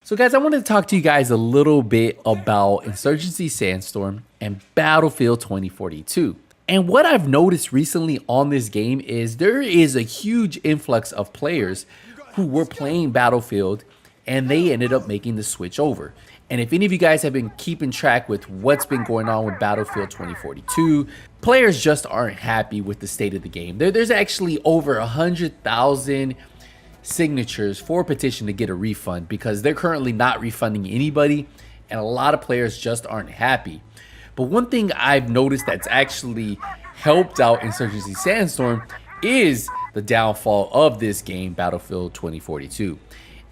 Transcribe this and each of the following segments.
So guys, I wanted to talk to you guys a little bit about Insurgency Sandstorm and Battlefield 2042. And what I've noticed recently on this game is there is a huge influx of players who were playing Battlefield and they ended up making the switch over. And if any of you guys have been keeping track with what's been going on with Battlefield 2042, players just aren't happy with the state of the game. There's actually over 100,000 signatures for a petition to get a refund because they're currently not refunding anybody, and a lot of players just aren't happy. But one thing I've noticed that's actually helped out Insurgency Sandstorm is the downfall of this game, Battlefield 2042.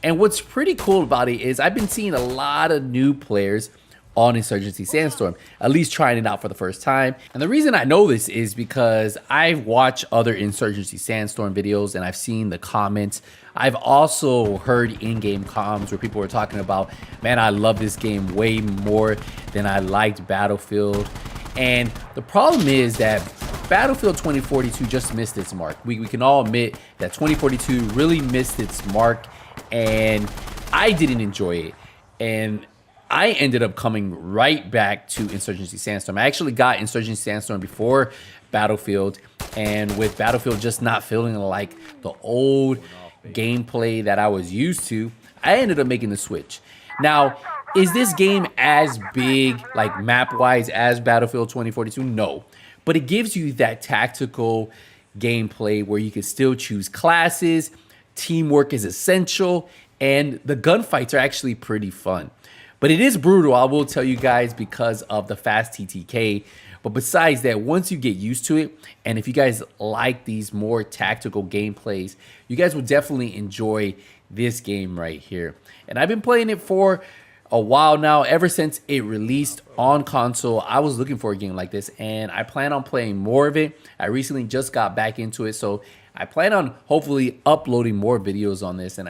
And what's pretty cool about it is I've been seeing a lot of new players on Insurgency Sandstorm, at least trying it out for the first time. And the reason I know this is because I've watched other Insurgency Sandstorm videos and I've seen the comments. I've also heard in-game comms where people were talking about, man, I love this game way more than I liked Battlefield. And the problem is that Battlefield 2042 just missed its mark. We can all admit that 2042 really missed its mark, and I didn't enjoy it. And I ended up coming right back to Insurgency Sandstorm. I actually got Insurgency Sandstorm before Battlefield, and with Battlefield just not feeling like the old gameplay that I was used to, I ended up making the switch. Now, is this game as big, like map-wise, as Battlefield 2042? No. But it gives you that tactical gameplay where you can still choose classes, teamwork is essential, and the gunfights are actually pretty fun. But it is brutal, I will tell you guys, because of the fast TTK. But besides that, once you get used to it, and if you guys like these more tactical gameplays, you guys will definitely enjoy this game right here. And I've been playing it for a while now. Ever since it released on console, I was looking for a game like this, and I plan on playing more of it. I recently just got back into it, so I plan on hopefully uploading more videos on this, and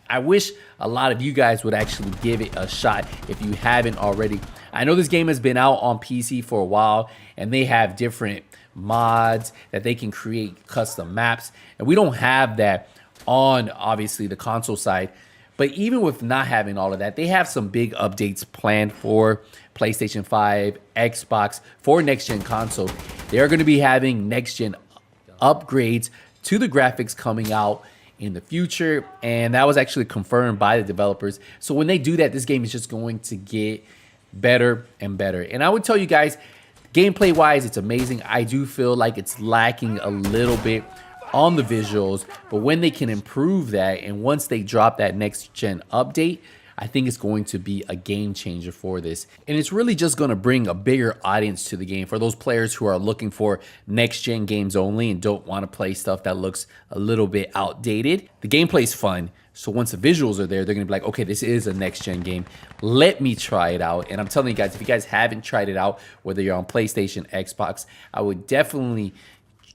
I wish a lot of you guys would actually give it a shot if you haven't already. I know this game has been out on PC for a while, and they have different mods that they can create custom maps, and we don't have that on, obviously, the console side. But even with not having all of that, they have some big updates planned for PlayStation 5, Xbox, for next-gen console. They're going to be having next-gen upgrades to the graphics coming out in the future, and that was actually confirmed by the developers. So when they do that, this game is just going to get better and better. And I would tell you guys, gameplay wise, it's amazing. I do feel like it's lacking a little bit on the visuals, but when they can improve that, and once they drop that next gen update, I think it's going to be a game changer for this. And it's really just going to bring a bigger audience to the game for those players who are looking for next gen games only and don't want to play stuff that looks a little bit outdated. The gameplay is fun. So once the visuals are there, they're going to be like, okay, this is a next gen game. Let me try it out. And I'm telling you guys, if you guys haven't tried it out, whether you're on PlayStation, Xbox, I would definitely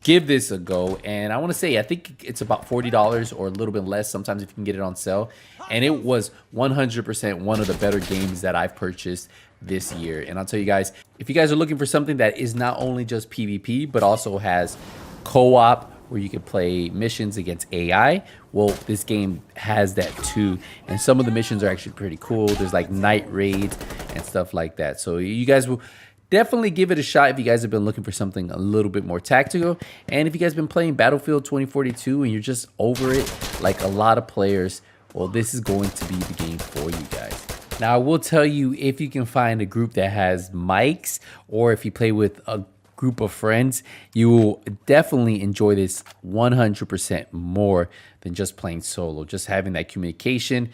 give this a go. And I want to say, I think it's about $40 or a little bit less sometimes if you can get it on sale. And it was 100% one of the better games that I've purchased this year. And I'll tell you guys, if you guys are looking for something that is not only just PvP, but also has co-op where you can play missions against AI, well, this game has that too. And some of the missions are actually pretty cool. There's like night raids and stuff like that. So you guys will definitely give it a shot if you guys have been looking for something a little bit more tactical. And if you guys have been playing Battlefield 2042 and you're just over it like a lot of players, well, this is going to be the game for you guys. Now, I will tell you, if you can find a group that has mics, or if you play with a group of friends, you will definitely enjoy this 100% more than just playing solo. Just having that communication,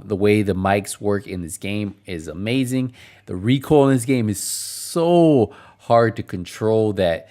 the way the mics work in this game is amazing. The recoil in this game is so hard to control that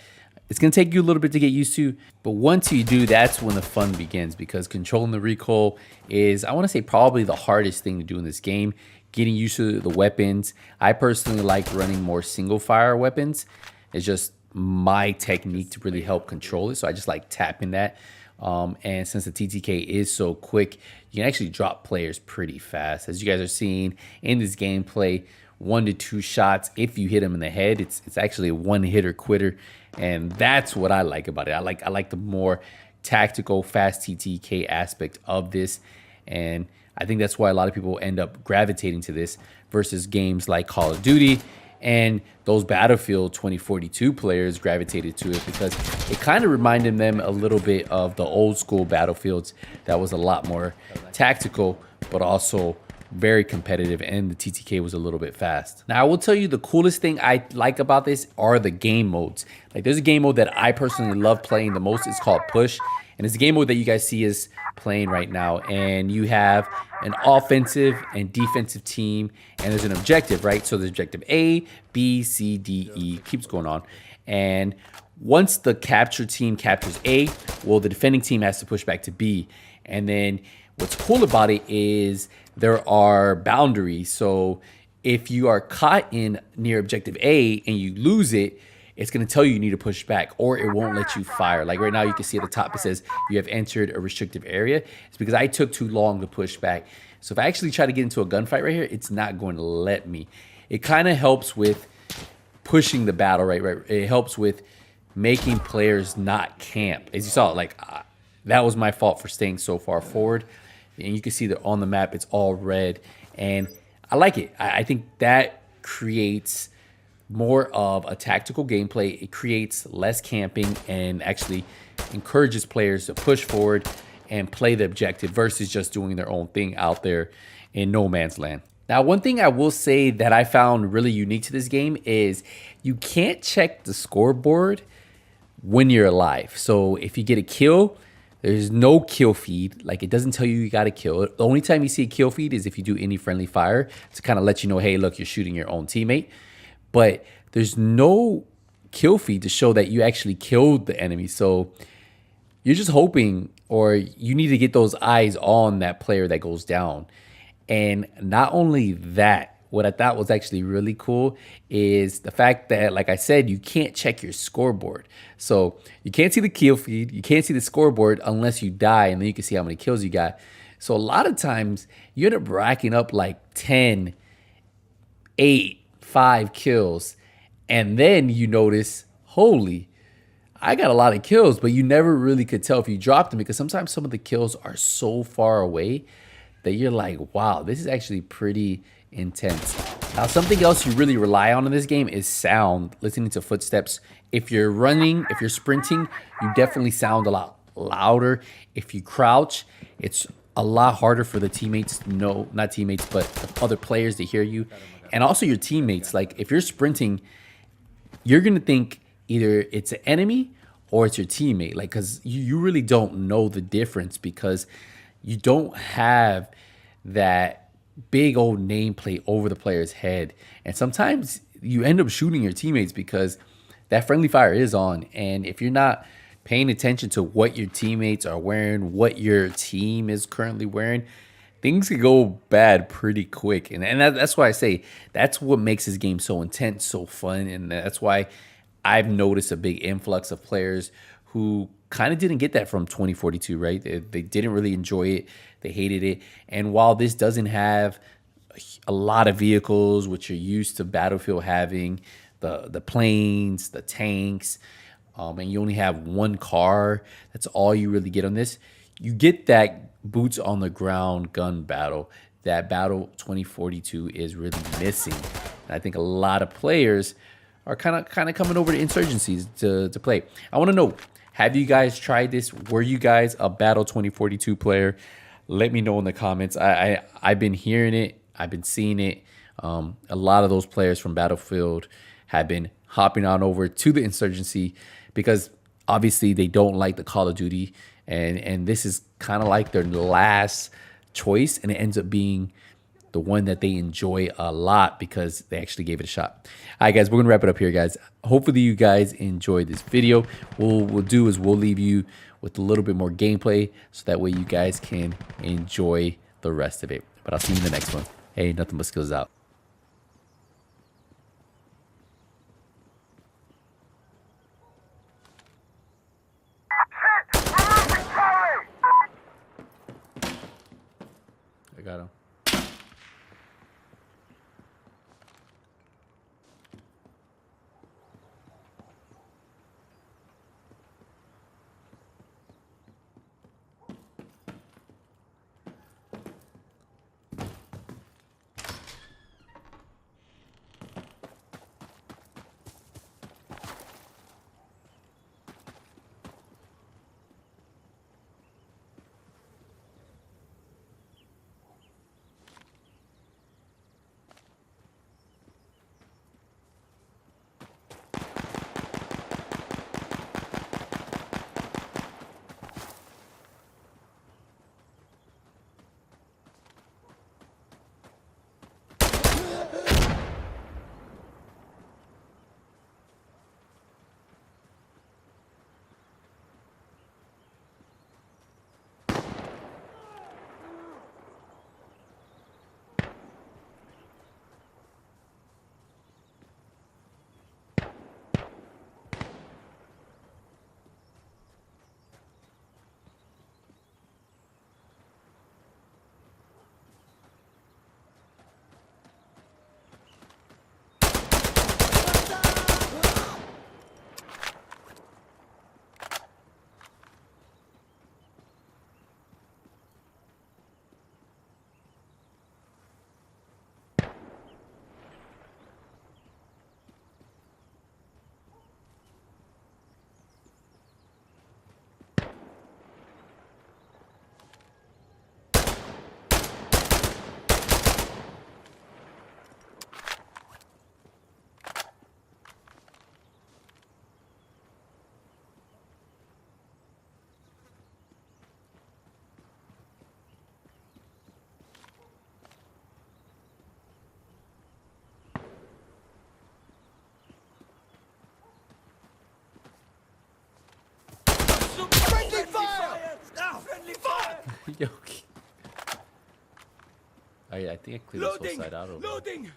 it's going to take you a little bit to get used to. But once you do, that's when the fun begins, because controlling the recoil is, I want to say, probably the hardest thing to do in this game. Getting used to the weapons. I personally like running more single fire weapons. It's just my technique to really help control it. So I just like tapping that. And since the TTK is so quick, you can actually drop players pretty fast. As you guys are seeing in this gameplay, 1 to 2 shots. If you hit them in the head, it's actually a one-hitter quitter. And that's what I like about it. I like the more tactical, fast TTK aspect of this. And I think that's why a lot of people end up gravitating to this versus games like Call of Duty, and those Battlefield 2042 players gravitated to it because it kind of reminded them a little bit of the old school Battlefields that was a lot more tactical, but also very competitive, and the TTK was a little bit fast. Now, I will tell you the coolest thing I like about this are the game modes. Like, there's a game mode that I personally love playing the most. It's called Push, and it's a game mode that you guys see is playing right now. And you have an offensive and defensive team, and there's an objective, right? So there's objective A, B, C, D, E, keeps going on. And once the capture team captures A, well, the defending team has to push back to B. And then what's cool about it is there are boundaries. So if you are caught in near objective A and you lose it, it's going to tell you need to push back, or it won't let you fire. Like right now, you can see at the top, it says you have entered a restrictive area. It's because I took too long to push back. So if I actually try to get into a gunfight right here, it's not going to let me. It kind of helps with pushing the battle, right? It helps with making players not camp. As you saw, like that was my fault for staying so far forward. And you can see that on the map, it's all red. And I like it. I think that creates more of a tactical gameplay. It creates less camping and actually encourages players to push forward and play the objective versus just doing their own thing out there in no man's land. Now, one thing I will say that I found really unique to this game is you can't check the scoreboard when you're alive. So if you get a kill, there's no kill feed. Like, it doesn't tell you got a kill. The only time you see a kill feed is if you do any friendly fire to kind of let you know, hey, look, you're shooting your own teammate. But there's no kill feed to show that you actually killed the enemy. So you're just hoping, or you need to get those eyes on that player that goes down. And not only that, what I thought was actually really cool is the fact that, like I said, you can't check your scoreboard. So you can't see the kill feed, you can't see the scoreboard unless you die, and then you can see how many kills you got. So a lot of times you end up racking up like 10, 8, 5 kills, and then you notice, holy, I got a lot of kills, but you never really could tell if you dropped them because sometimes some of the kills are so far away that you're like, wow, this is actually pretty intense. Now, something else you really rely on in this game is sound, listening to footsteps. If you're running, if you're sprinting, you definitely sound a lot louder. If you crouch, it's a lot harder for the teammates, no, not teammates, but other players to hear you. And also your teammates. Like, if you're sprinting, you're going to think either it's an enemy or it's your teammate. Like, because you really don't know the difference because you don't have that big old nameplate over the player's head. And sometimes you end up shooting your teammates because that friendly fire is on. And if you're not paying attention to what your teammates are wearing, what your team is currently wearing, things could go bad pretty quick. And that's why I say that's what makes this game so intense, so fun. And that's why I've noticed a big influx of players who kind of didn't get that from 2042, right? They didn't really enjoy it. They hated it. And while this doesn't have a lot of vehicles, which you're used to Battlefield having, the planes, the tanks, and you only have one car, that's all you really get on this. You get that boots on the ground gun battle that Battle 2042 is really missing. And I think a lot of players are kind of coming over to Insurgencies to play. I want to know, have you guys tried this? Were you guys a Battle 2042 player? Let me know in the comments. I've been hearing it. I've been seeing it. A lot of those players from Battlefield have been hopping on over to the Insurgency because obviously they don't like the Call of Duty. And this is kind of like their last choice. And it ends up being the one that they enjoy a lot because they actually gave it a shot. All right, guys, we're going to wrap it up here, guys. Hopefully you guys enjoyed this video. What we'll do is we'll leave you with a little bit more gameplay so that way you guys can enjoy the rest of it. But I'll see you in the next one. Hey, Nothing But Skills out. I got him. Yo. I think I cleared this whole side out over there. Loading!